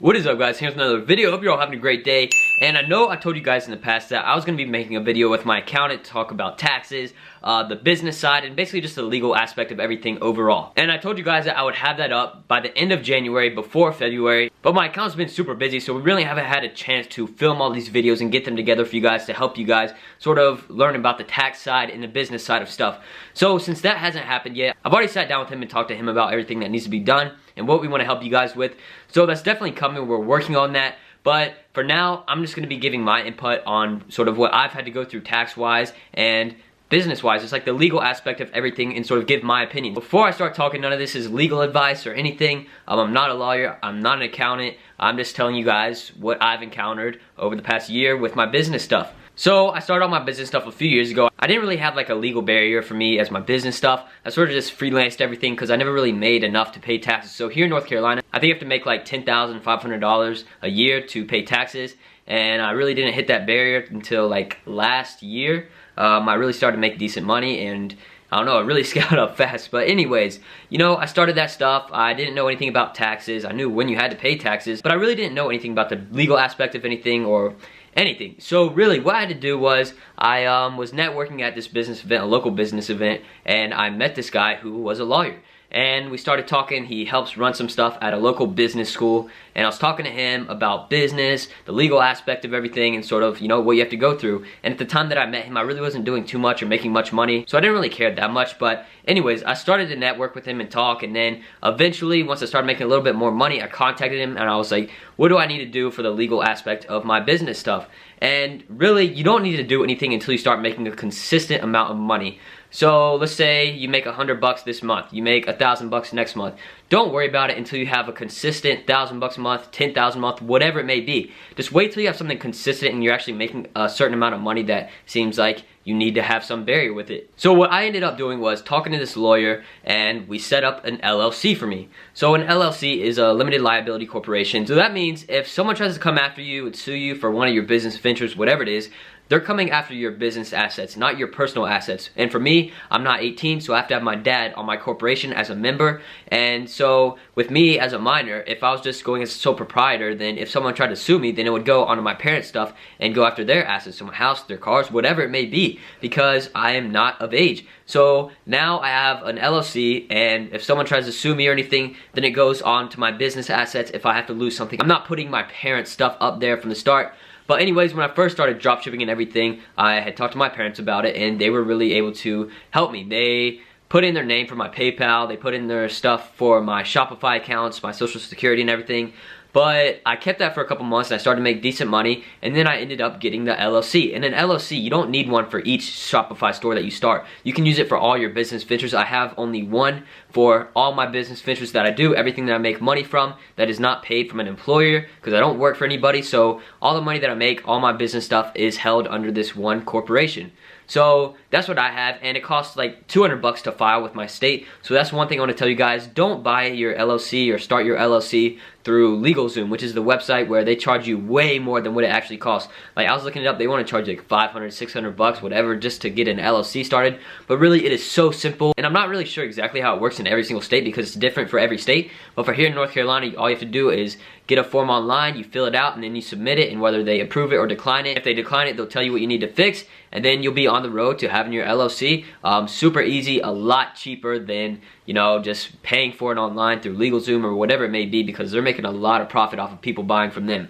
What is up, guys? Here's another video. Hope you're all having a great day. And I know I told you guys in the past that I was going to be making a video with my accountant to talk about taxes, the business side, and basically just the legal aspect of everything overall. And I told you guys that I would have that up by the end of January, before February. But my account's been super busy, so we really haven't had a chance to film all these videos and get them together for you guys to help you guys sort of learn about the tax side and the business side of stuff. So since that hasn't happened yet, I've already sat down with him and talked to him about everything that needs to be done and what we want to help you guys with. So that's definitely coming. We're working on that. But for now, I'm just going to be giving my input on sort of what I've had to go through tax-wise and business-wise. It's like the legal aspect of everything and sort of give my opinion. Before I start talking, none of this is legal advice or anything. I'm not a lawyer. I'm not an accountant. I'm just telling you guys what I've encountered over the past year with my business stuff. So I started all my business stuff a few years ago. I didn't really have like a legal barrier for me as my business stuff. I sort of just freelanced everything because I never really made enough to pay taxes. So here in North Carolina, I think you have to make like $10,500 a year to pay taxes. And I really didn't hit that barrier until like last year. I really started to make decent money, and I don't know, it really scaled up fast. But anyways, you know, I started that stuff. I didn't know anything about taxes. I knew when you had to pay taxes, but I really didn't know anything about the legal aspect of anything or anything. So really what I had to do was I was networking at this business event, a local business event, and I met this guy who was a lawyer. And we started talking. He helps run some stuff at a local business school, and I was talking to him about business, the legal aspect of everything, and sort of, you know, what you have to go through. And at the time that I met him, I really wasn't doing too much or making much money, so I didn't really care that much. But anyways, I started to network with him and talk, and then eventually, once I started making a little bit more money, I contacted him and I was like, what do I need to do for the legal aspect of my business stuff? And really, you don't need to do anything until you start making a consistent amount of money. So let's say you make $100 this month, you make $1,000 next month. Don't worry about it until you have a consistent $1,000 a month, $10,000 a month, whatever it may be. Just wait till you have something consistent and you're actually making a certain amount of money that seems like you need to have some barrier with it. So what I ended up doing was talking to this lawyer, and we set up an LLC for me. So an LLC is a limited liability corporation. So that means if someone tries to come after you and sue you for one of your business ventures, whatever it is, they're coming after your business assets, not your personal assets. And for me, I'm not 18, so I have to have my dad on my corporation as a member. And so with me as a minor, if I was just going as a sole proprietor, then if someone tried to sue me, then it would go onto my parents' stuff and go after their assets, so my house, their cars, whatever it may be, because I am not of age. So now I have an LLC, and if someone tries to sue me or anything, then it goes on to my business assets if I have to lose something. I'm not putting my parents' stuff up there from the start. But anyways, when I first started dropshipping and everything, I had talked to my parents about it, and they were really able to help me. They put in their name for my PayPal, they put in their stuff for my Shopify accounts, my social security and everything. But I kept that for a couple months, and I started to make decent money, and then I ended up getting the LLC. And an LLC, you don't need one for each Shopify store that you start. You can use it for all your business ventures. I have only one for all my business ventures that I do, everything that I make money from that is not paid from an employer, because I don't work for anybody. So all the money that I make, all my business stuff is held under this one corporation. So that's what I have, and it costs like $200 to file with my state. So that's one thing I want to tell you guys. Don't buy your LLC or start your LLC through LegalZoom, which is the website where they charge you way more than what it actually costs. Like, I was looking it up, they want to charge like $500, $600, whatever, just to get an LLC started. But really, it is so simple, and I'm not really sure exactly how it works in every single state because it's different for every state. But for here in North Carolina, all you have to do is get a form online, you fill it out, and then you submit it, and whether they approve it or decline it. If they decline it, they'll tell you what you need to fix, and then you'll be on the road to having your LLC. Super easy, a lot cheaper than, you know, just paying for it online through LegalZoom or whatever it may be, because they're making a lot of profit off of people buying from them.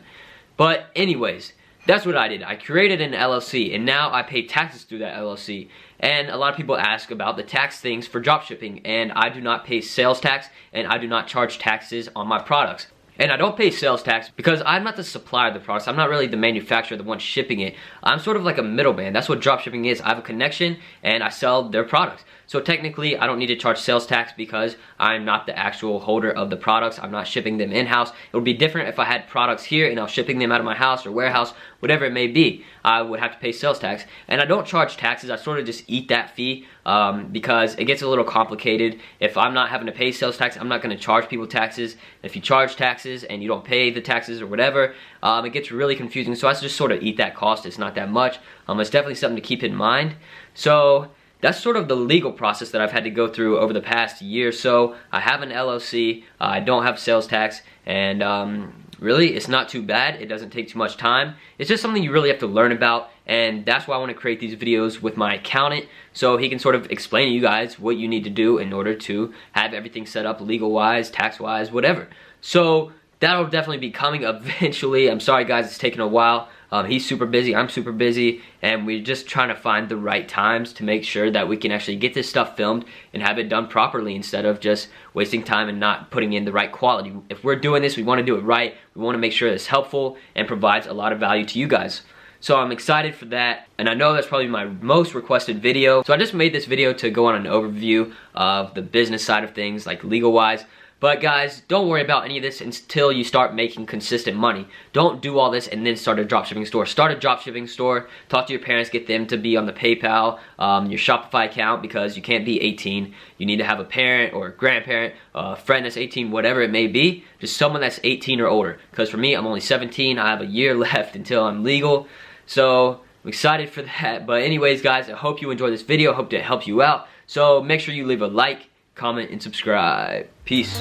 But anyways, that's what I did. I created an LLC, and now I pay taxes through that LLC. And a lot of people ask about the tax things for dropshipping, and I do not pay sales tax, and I do not charge taxes on my products. And I don't pay sales tax because I'm not the supplier of the products. I'm not really the manufacturer, the one shipping it. I'm sort of like a middleman. That's what dropshipping is. I have a connection and I sell their products. So technically, I don't need to charge sales tax because I'm not the actual holder of the products. I'm not shipping them in-house. It would be different if I had products here and I was shipping them out of my house or warehouse, whatever it may be. I would have to pay sales tax. And I don't charge taxes. I sort of just eat that fee because it gets a little complicated. If I'm not having to pay sales tax, I'm not going to charge people taxes. If you charge taxes and you don't pay the taxes or whatever, it gets really confusing. So I just sort of eat that cost. It's not that much. It's definitely something to keep in mind. So that's sort of the legal process that I've had to go through over the past year. So I have an LLC, I don't have sales tax, and really, it's not too bad. It doesn't take too much time. It's just something you really have to learn about, and that's why I want to create these videos with my accountant, so he can sort of explain to you guys what you need to do in order to have everything set up legal-wise, tax-wise, whatever. So that'll definitely be coming eventually. I'm sorry guys, it's taken a while. He's super busy, I'm super busy, and we're just trying to find the right times to make sure that we can actually get this stuff filmed and have it done properly instead of just wasting time and not putting in the right quality. If we're doing this, we want to do it right. We want to make sure it's helpful and provides a lot of value to you guys. So I'm excited for that, and I know that's probably my most requested video. So I just made this video to go on an overview of the business side of things, like legal-wise. But guys, don't worry about any of this until you start making consistent money. Don't do all this and then start a dropshipping store. Start a dropshipping store, talk to your parents, get them to be on the PayPal, your Shopify account, because you can't be 18. You need to have a parent or a grandparent, a friend that's 18, whatever it may be. Just someone that's 18 or older. Because for me, I'm only 17. I have a year left until I'm legal. So I'm excited for that. But anyways, guys, I hope you enjoyed this video. I hope it helped you out. So make sure you leave a like, comment, and subscribe. Peace.